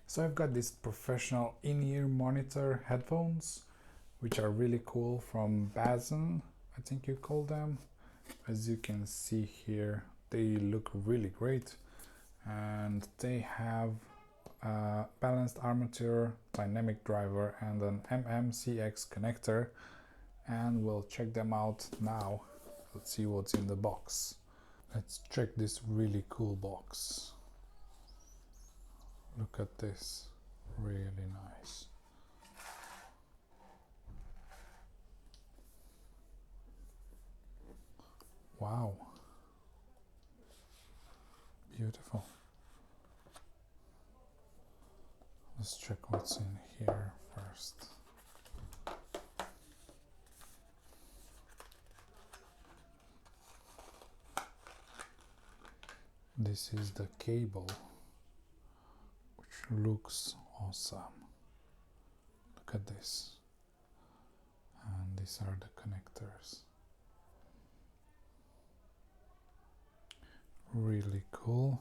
So I've got these professional in-ear monitor headphones, which are really cool, from BASN, I think you call them. As you can see here, they look really great, and they have a balanced armature, dynamic driver, and an MMCX connector, and we'll check them out now. Let's see what's in the box. Let's check this really cool box. Look at this, really nice. Wow, beautiful. Let's check what's in here first. This is the cable, which looks awesome. Look at this. And these are the connectors. Really cool.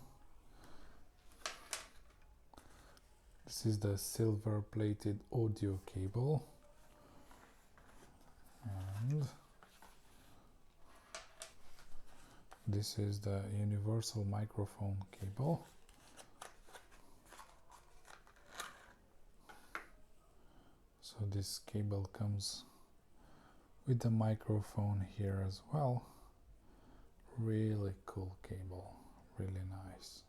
This is the silver plated audio cable. And this is the universal microphone cable. So this cable comes with the microphone here as well. Really cool cable, really nice.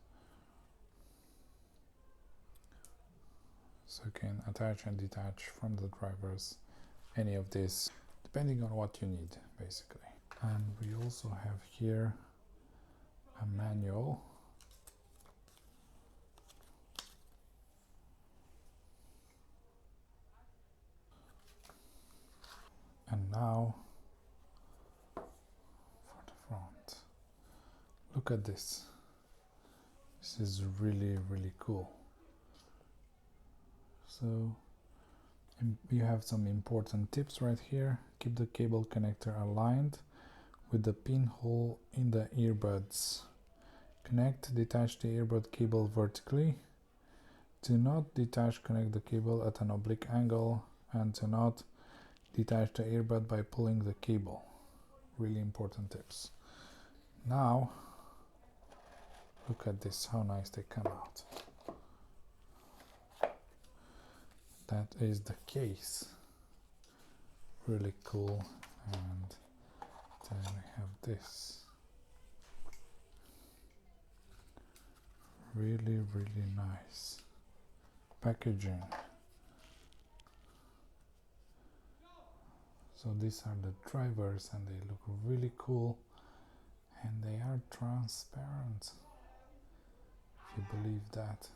So you can attach and detach from the drivers any of this, depending on what you need, basically. And we also have here a manual. And now for the front. Look at this. This is really, really cool. So you have some important tips right here. Keep the cable connector aligned with the pinhole in the earbuds. Detach the earbud cable vertically. Do not connect the cable at an oblique angle, and do not detach the earbud by pulling the cable. Really important tips. Now, look at this, how nice they come out. That is the case. Really cool. And then we have this. Really, really nice packaging. So these are the drivers, and they look really cool, and they are transparent, if you believe that.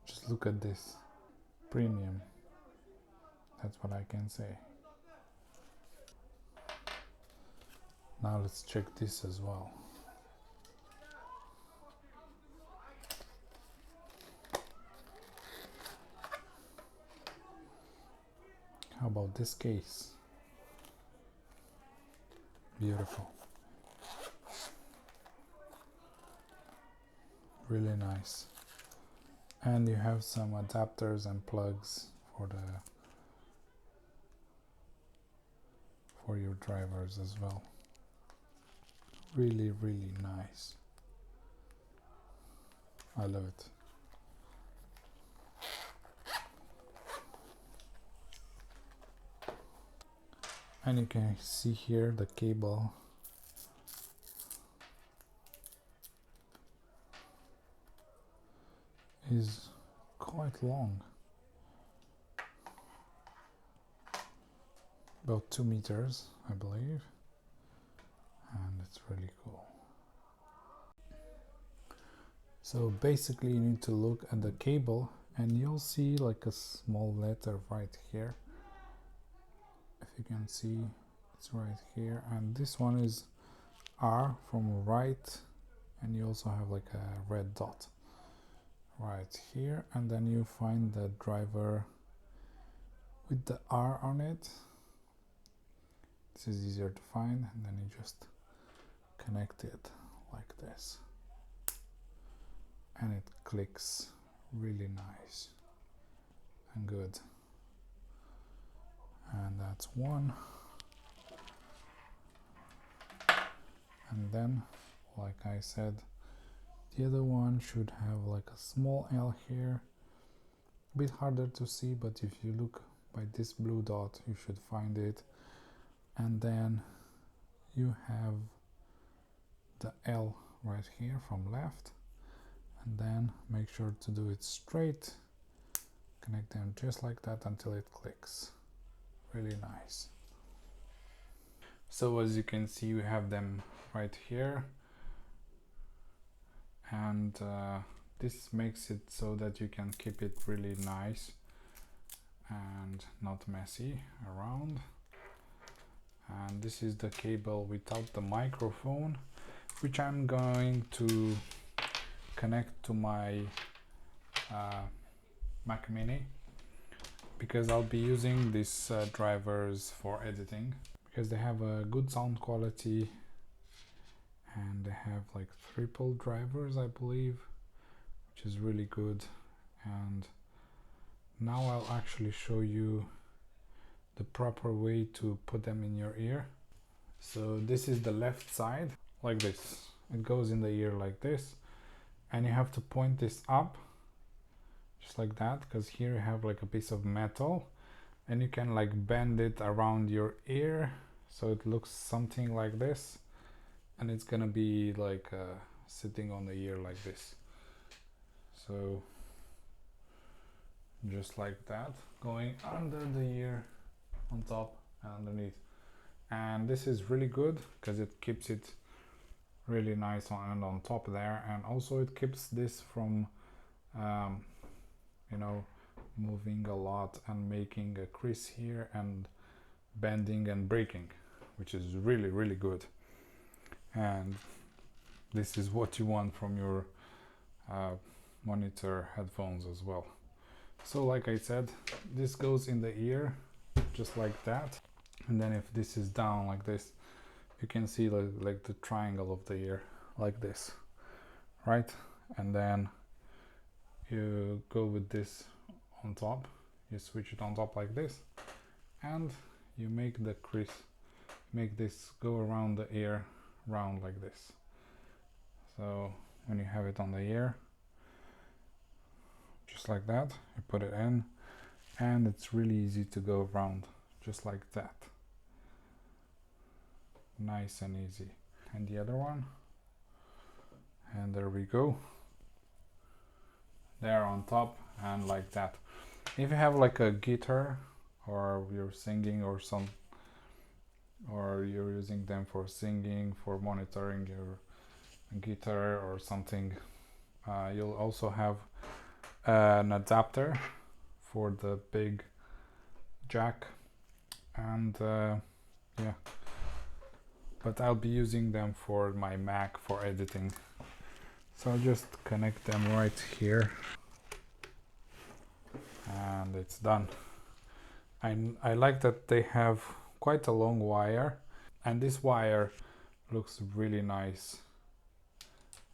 Just look at this, premium, that's what I can say. Now let's check this as well. How about this case? Beautiful. Really nice. And you have some adapters and plugs for your drivers as well. Really, really nice. I love it. And you can see here the cable is quite long, about 2 meters, I believe, and it's really cool. So basically you need to look at the cable, and you'll see like a small letter right here. If you can see, it's right here, and this one is R from right, and you also have like a red dot right here, and then you find the driver with the R on it, This is easier to find, and then you just connect it like this, and it clicks really nice and good. And that's one. And then, like I said, the other one should have like a small L here. A bit harder to see, but if you look by this blue dot, you should find it. And then you have the L right here from left. And then make sure to do it straight. Connect them just like that until it clicks. Really nice. So as you can see, you have them right here. And this makes it so that you can keep it really nice and not messy around. And this is the cable without the microphone, which I'm going to connect to my Mac Mini, because I'll be using these drivers for editing, because they have a good sound quality and they have like triple drivers, I believe, which is really good. And now I'll actually show you the proper way to put them in your ear. So this is the left side, like this. It goes in the ear like this, and you have to point this up just like that, because here you have like a piece of metal and you can like bend it around your ear so it looks something like this, and it's gonna be like sitting on the ear like this. So just like that, going under the ear, on top and underneath. And this is really good because it keeps it really nice on top there, and also it keeps this from you know, moving a lot and making a crease here and bending and breaking, which is really good. And this is what you want from your monitor headphones as well. So like I said, this goes in the ear just like that, and then if this is down like this, you can see like the triangle of the ear like this, right? And then you go with this on top, you switch it on top like this, and you make the crease, make this go around the ear round like this. So when you have it on the ear just like that, you put it in, and it's really easy to go around just like that, nice and easy. And the other one, and there we go, there on top, and like that. If you have like a guitar, or you're singing or or you're using them for singing, for monitoring your guitar or something, you'll also have an adapter for the big jack, and yeah, but I'll be using them for my Mac for editing. So I'll just connect them right here, and it's done. I like that they have quite a long wire, and this wire looks really nice,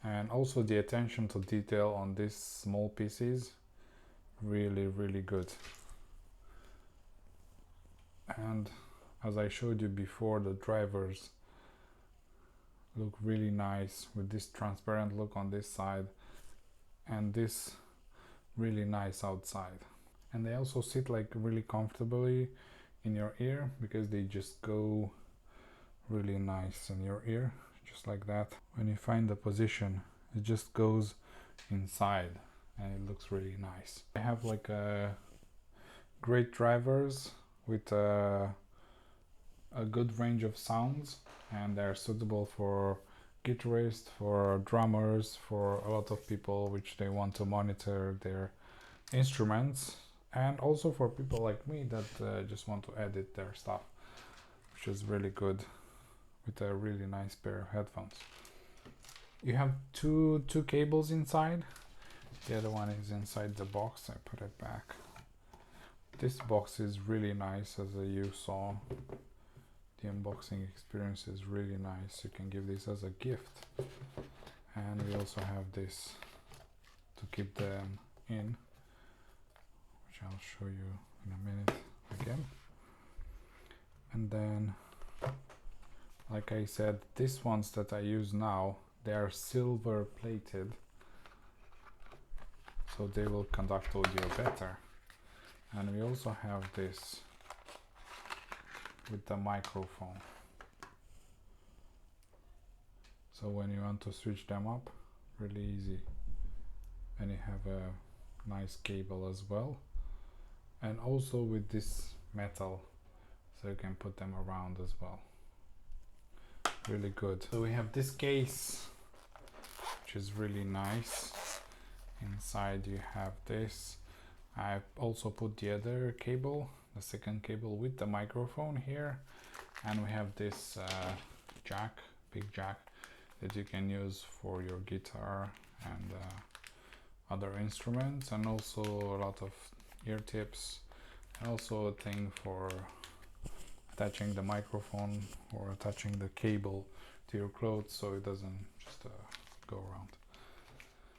and also the attention to detail on these small pieces, really good. And as I showed you before, the drivers look really nice with this transparent look on this side and this really nice outside. And they also sit like really comfortably in your ear, because they just go really nice in your ear, just like that. When you find the position, it just goes inside and it looks really nice. I have like great drivers with a good range of sounds, and they're suitable for guitarists, for drummers, for a lot of people which they want to monitor their instruments, and also for people like me that just want to edit their stuff, which is really good with a really nice pair of headphones. You have two cables inside. The other one is inside the box. I put it back. This box is really nice, as you saw. the unboxing experience is really nice. You can give this as a gift. And we also have this to keep them in, which I'll show you in a minute again. And then, like I said, these ones that I use now, they are silver plated, so they will conduct audio better. And we also have this with the microphone. So when you want to switch them up, really easy. And you have a nice cable as well. And also with this metal, so you can put them around as well. Really good. So we have this case, which is really nice. Inside you have this. I also put the other cable, the second cable with the microphone here. And we have this jack, big jack, that you can use for your guitar and other instruments, and also a lot of ear tips, and also a thing for attaching the microphone or attaching the cable to your clothes so it doesn't just go around.